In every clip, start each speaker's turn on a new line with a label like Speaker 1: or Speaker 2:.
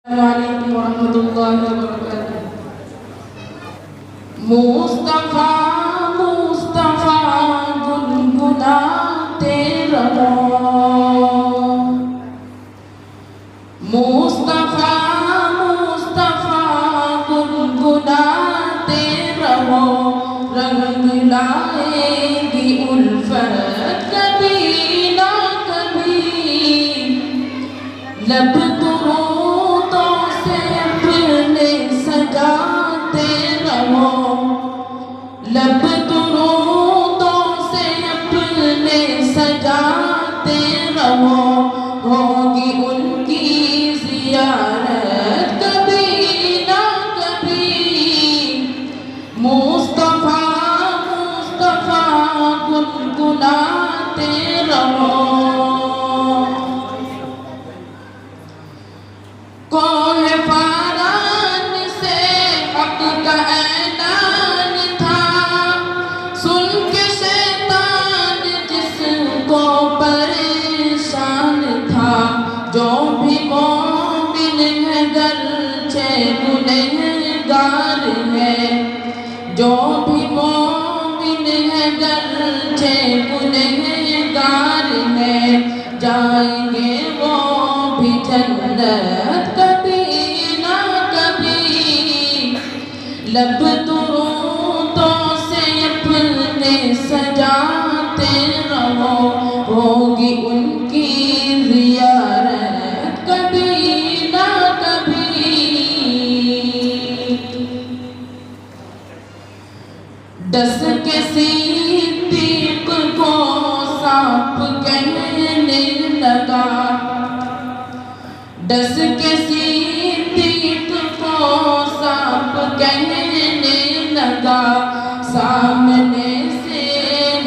Speaker 1: السلام علیکم ورحمۃ اللہ وبرکاتہ۔ مصطفیٰ مصطفیٰ گنگناتے رہو، مصطفیٰ مصطفیٰ گنگناتے رہو، رنگ لائے گی الفت کبھی نہ کبھی، لب درودوں سے اپنے سجاتے رہو، لب درودوں سے اپنے سجاتے رہو، ہوگی ان کی زیارت کبھی نہ کبھی، مصطفیٰ مصطفیٰ گنگناتے رہو۔ کوہ فاران سے حق کا اعلان تھا، سن کے شیطان جس کو پریشان تھا، جو بھی مومن ہے گرچہ گنہگار ہے، جو بھی مومن ہے گرچہ گنہگار ہے، جائیں گے وہ بھی جنت کبھی نہ کبھی، لب درودوں سے اپنے سجاتے رہو، ہوگی ان کی زیارت کبھی نہ کبھی۔ ڈس کے صدیق کو سانپ کہنے لگا، ڈس کے صدیق کو سانپ کہنے لگا، سامنے سے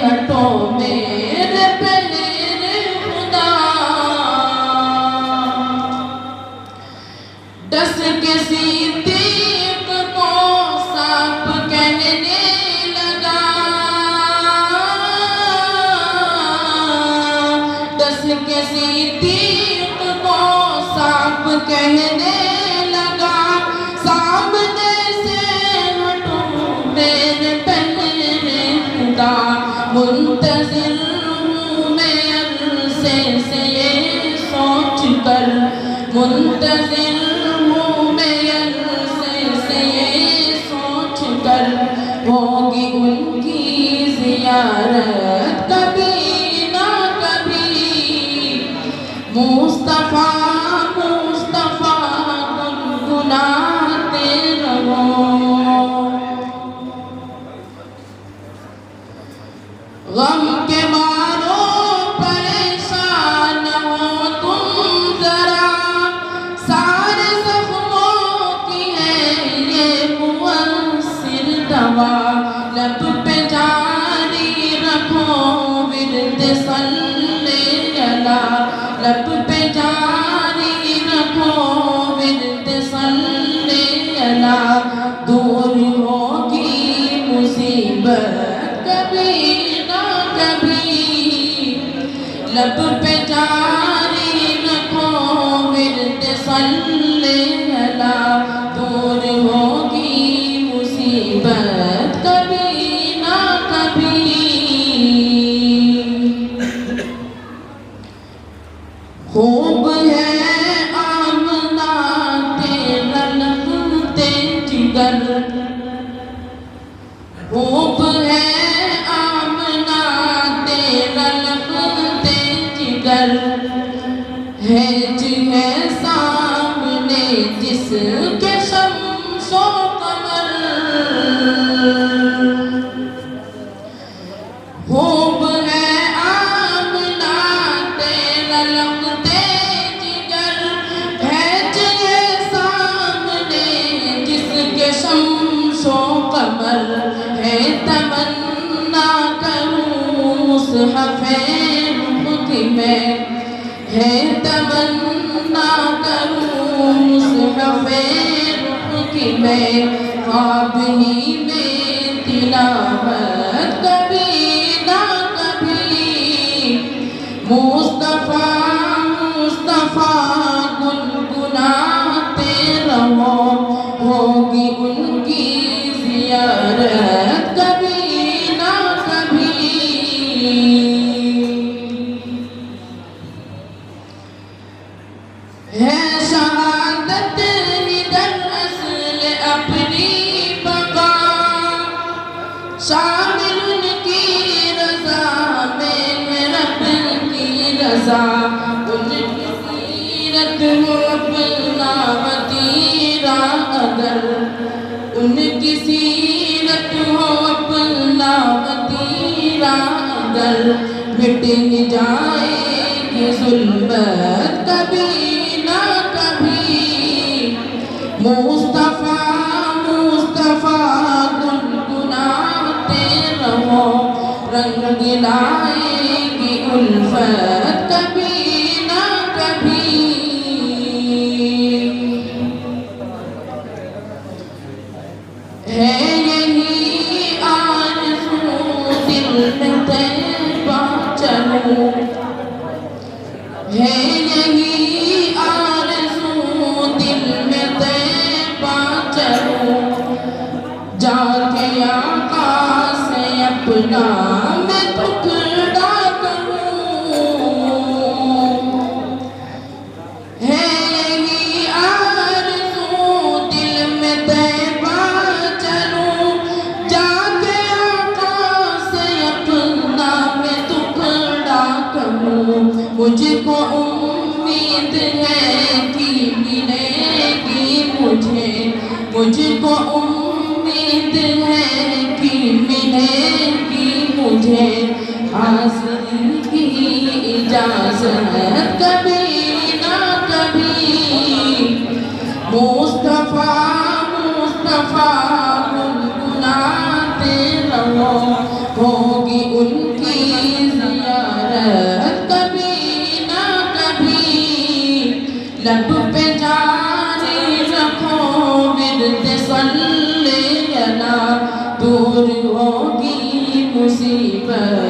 Speaker 1: ہٹو میرے پیر خدا، ڈس کے صدیق کو سانپ کہنے لگا، ڈس کے صدیق کو سانپ کہنے لگا، سامنے سے ہٹو میرے پیر خدا، منتظر ہوں میں عرصے سے یہ سوچ کر، منتظر ہوں میں عرصے سے یہ سوچ کر، ہوگی ان کی زیارت کبھی نہ کبھی، مصطفیٰ مصطفیٰ گنگناتے رہو۔ غم کے مارو پریشان ہو تم ذرا، سارے زخموں کی ہے یہ مؤثر دوا، لب پہ جاری رکھو ورد صلی اللہ، لب پہ جاری رکھو ورد صلی اللہ، دور ہوگی مصیبت کبھی نہ کبھی، لب پہ جاری رکھو ورد صلی اللہ، دور ہوگی مصیبت کبھی نہ کبھی۔ خوب ہے آمنہ تیرا لگتے جگر، خوب ہے آمنہ تیرا لگتے جگر، ہے جگہ سامنے جس کے شمس و قمر، خوب ہے آمنہ تیرا لگتے جگر، ہے جگہ سامنے جس کے شمس و قمر، ہے تمنا کروں مصحف رخ میں، ہے تمنا کروں مصحف رخ میں، خواب ہی میں تلاوت کبھی نہ کبھی، مصطفیٰ مصطفیٰ گنگناتے شامل ان کی رضا میں رب کی رضا ان کی سیرت ہو اپنا وطیرہ اگر ان کی سیرت ہو اپنا وطیرہ اگر مٹ جائے گی ظلمت کبھی نہ کبھی مصطفیٰ گنگناتے رہو رنگ لائے گی الفت کبھی نہ کبھی ہے یہی آرزو دل میں طیبہ چلوں ہے یہی آرزو دل میں طیبہ چلوں جا کے آقا سے اپنا میں ٹکڑا کروں ہے یہی آرزو دل میں طیبہ چلوں جا کے آقا سے اپنا میں ٹکڑا کروں مجھ کو امید ہے کہ ملے گی مجھ کو امید ہے کہ ملے گی مجھے حاصل کی اجازت کبھی نہ کبھی مصطفیٰ گنگناتے رہو ہوگی ان کی زیارت کبھی نہ کبھی لب پہ جاری رکھو ورد صلی اللہ دور ہوگی مصیبت